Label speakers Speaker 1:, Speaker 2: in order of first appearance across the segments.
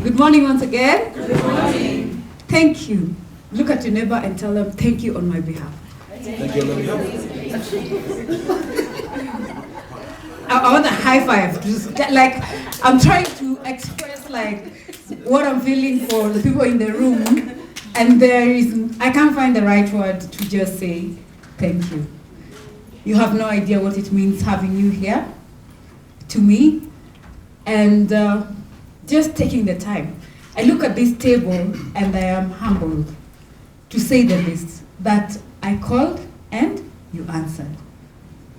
Speaker 1: Good morning once again.
Speaker 2: Good morning.
Speaker 1: Thank you. Look at your neighbor and tell them, thank you on my behalf.
Speaker 2: Thank you on my behalf.
Speaker 1: I want a high five. Just like, I'm trying to express like what I'm feeling for the people in the room, and I can't find the right word to just say thank you. You have no idea what it means having you here to me, and just taking the time. I look at this table and I am humbled, to say the least, that I called and you answered.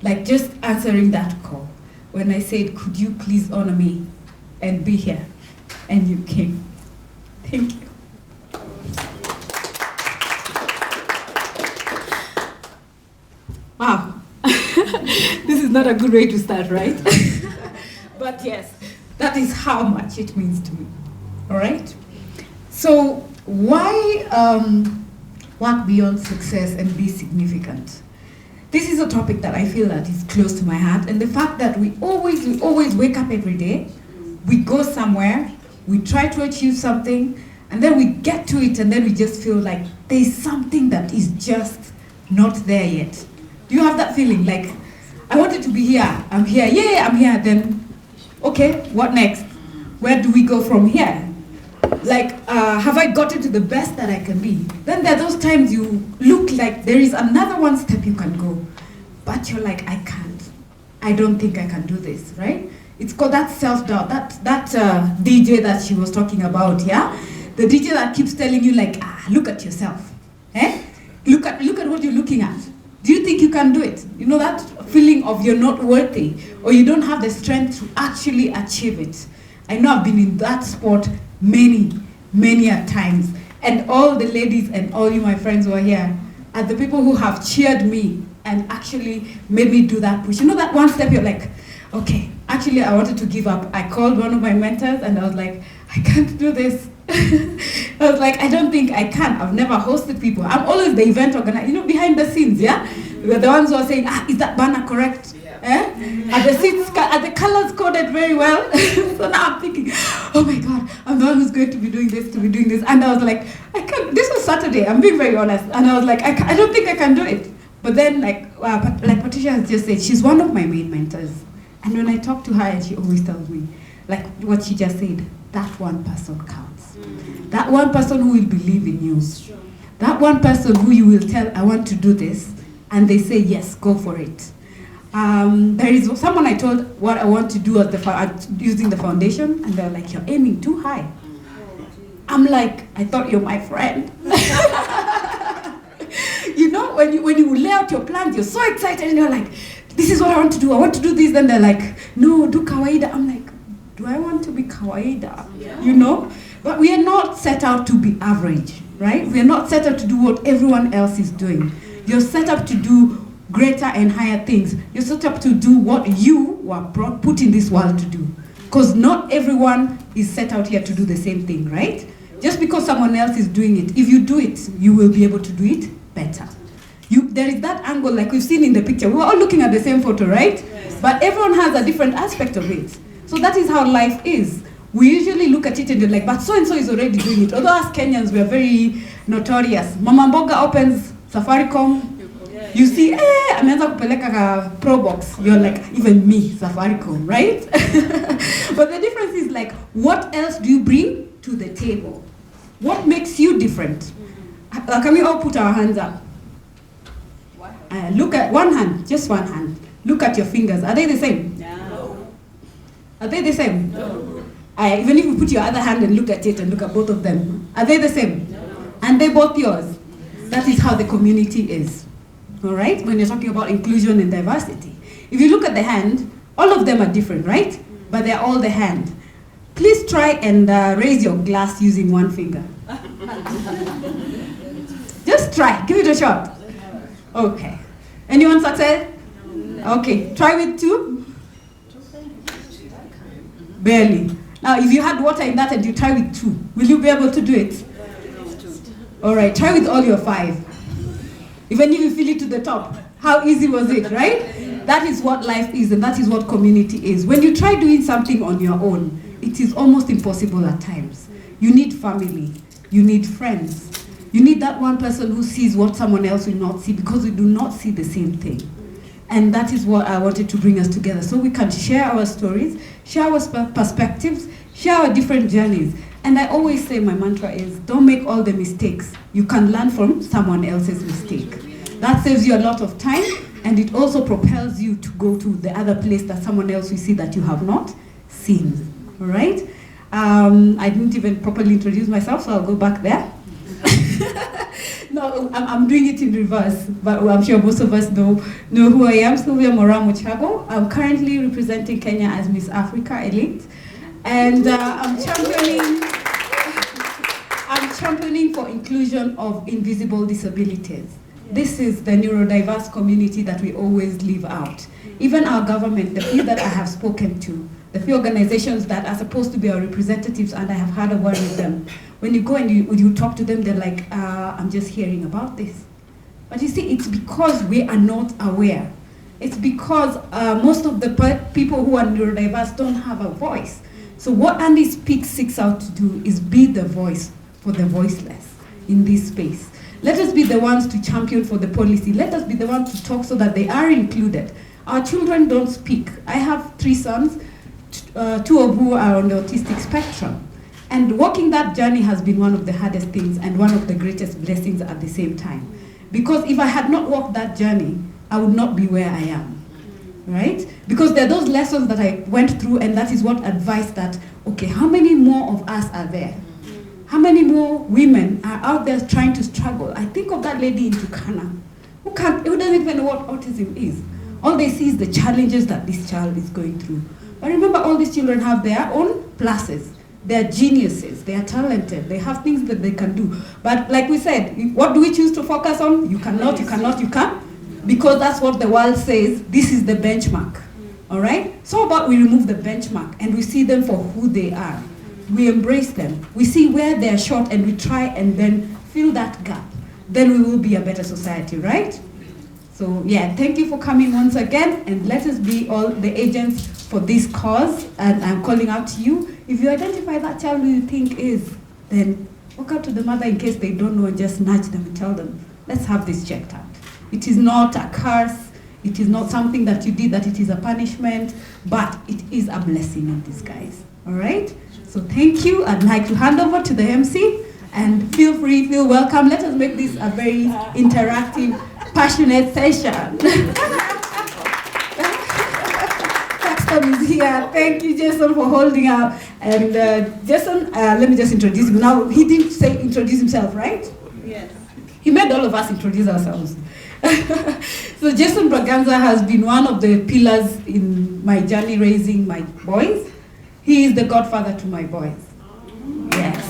Speaker 1: Like just answering that call. When I said, could you please honor me and be here? And you came. Thank you. Wow. This is not a good way to start, right? But yes, that is how much it means to me. All right? So why work beyond success and be significant? This is a topic that I feel that is close to my heart, and the fact that we always wake up every day, we go somewhere, we try to achieve something, and then we get to it, and then we just feel like there's something that is just not there yet. Do you have that feeling? Like, I wanted to be here, I'm here, yeah, I'm here, then, okay, what next? Where do we go from here? Like, have I gotten to the best that I can be? Then there are those times you look like there is another one step you can go, but you're like, I can't. I don't think I can do this, right? It's called that self-doubt, that DJ that she was talking about, yeah? The DJ that keeps telling you like, look at yourself, eh? Look at what you're looking at. Do you think you can do it? You know that feeling of you're not worthy, or you don't have the strength to actually achieve it. I know I've been in that spot many a times, and all the ladies and all you, my friends who are here, are the people who have cheered me and actually made me do that push. You know that one step you're like, okay, actually I wanted to give up. I called one of my mentors and I was like, I can't do this. I was like, I don't think I can. I've never hosted people. I'm always the event organizer, you know, behind the scenes, yeah? We're the ones who are saying, is that banner correct? Eh? Are the seats, are the colors coded very well? So now I'm thinking, oh my God, I'm the one who's going to be doing this, And I was like, I can't, this was Saturday, I'm being very honest. And I was like, I don't think I can do it. But then like Patricia has just said, she's one of my main mentors. And when I talk to her, and she always tells me, like what she just said, that one person counts. That one person who will believe in you. That one person who you will tell, I want to do this. And they say, yes, go for it. There is someone I told what I want to do using the foundation, and they're like, you're aiming too high. I'm like, I thought you're my friend. You know, when you lay out your plans, you're so excited, and you're like, this is what I want to do this. Then they're like, no, do kawaida. I'm like, do I want to be kawaida? Yeah. You know? But we are not set out to be average, right? We are not set up to do what everyone else is doing. You're set up to do greater and higher things. You're set up to do what you were put in this world to do. Because not everyone is set out here to do the same thing, right? Just because someone else is doing it, if you do it, you will be able to do it better. There is that angle, like we've seen in the picture. We're all looking at the same photo, right? Yes. But everyone has a different aspect of it. So that is how life is. We usually look at it and you're like, but so-and-so is already doing it. Although as Kenyans, we are very notorious. Mama Mboga opens Safaricom. You see, ameanza kupeleka pro box. You're like, even me, Safaricom, right? But the difference is like, what else do you bring to the table? What makes you different? Can we all put our hands up? Look at one hand, just one hand. Look at your fingers. Are they the same? No. Are they the same? No. Even if you put your other hand and look at it and look at both of them, are they the same? No. And they both yours? That is how the community is. All right? When you're talking about inclusion and diversity. If you look at the hand, all of them are different, right? But they're all the hand. Please try and raise your glass using one finger. Just try. Give it a shot. Okay. Anyone succeed? Okay. Try with two. Barely. Now, if you had water in that and you try with two, will you be able to do it? All right. Try with all your 5. Even if you feel it to the top, how easy was it, right? That is what life is, and that is what community is. When you try doing something on your own, it is almost impossible at times. You need family. You need friends. You need that one person who sees what someone else will not see, because we do not see the same thing. And that is what I wanted to bring us together, so we can share our stories, share our perspectives, share our different journeys. And I always say my mantra is, don't make all the mistakes. You can learn from someone else's mistake. That saves you a lot of time, and it also propels you to go to the other place that someone else will see that you have not seen. All right? I didn't even properly introduce myself, so I'll go back there. No, I'm doing it in reverse, but I'm sure most of us know who I am. Sylvia Mochabo. I'm currently representing Kenya as Miss Africa Elite, and I'm championing for inclusion of invisible disabilities. This is the neurodiverse community that we always leave out. Even our government, the few that I have spoken to, the few organizations that are supposed to be our representatives, and I have had a word with them. When you go and you talk to them, they're like, I'm just hearing about this. But you see, it's because we are not aware. It's because most of the people who are neurodiverse don't have a voice. So what Andy seeks out to do is be the voice for the voiceless in this space. Let us be the ones to champion for the policy. Let us be the ones to talk so that they are included. Our children don't speak. I have 3 sons, 2 of whom are on the autistic spectrum. And walking that journey has been one of the hardest things and one of the greatest blessings at the same time. Because if I had not walked that journey, I would not be where I am, right? Because there are those lessons that I went through, and that is what advised that, okay, how many more of us are there? How many more women are out there trying to struggle? I think of that lady in Turkana who doesn't even know what autism is. All they see is the challenges that this child is going through. But remember, all these children have their own pluses. They're geniuses, they are talented, they have things that they can do. But like we said, what do we choose to focus on? You cannot, you cannot, you can't. Because that's what the world says, this is the benchmark. All right? So about we remove the benchmark and we see them for who they are. We embrace them. We see where they're short and we try and then fill that gap. Then we will be a better society, right? So yeah, thank you for coming once again, and let us be all the agents for this cause. And I'm calling out to you. If you identify that child who you think is, then walk out to the mother in case they don't know and just nudge them and tell them, let's have this checked out. It is not a curse. It is not something that you did that it is a punishment, but it is a blessing in disguise. All right? So thank you. I'd like to hand over to the MC, and feel free, feel welcome. Let us make this a very interactive, passionate session. Paxton is here. Thank you, Jason, for holding up. And Jason, let me just introduce him. Now, he didn't say introduce himself, right?
Speaker 3: Yes.
Speaker 1: He made all of us introduce ourselves. So Jason Braganza has been one of the pillars in my journey raising my boys. He is the godfather to my boys. Yes.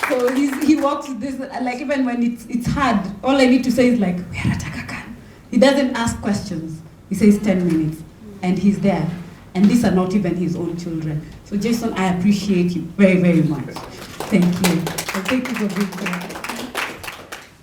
Speaker 1: So he walks with this, like even when it's hard, all I need to say is like, where are Takakan? He doesn't ask questions. He says 10 minutes, and he's there. And these are not even his own children. So Jason, I appreciate you very, very much. Thank you. And thank you for being here.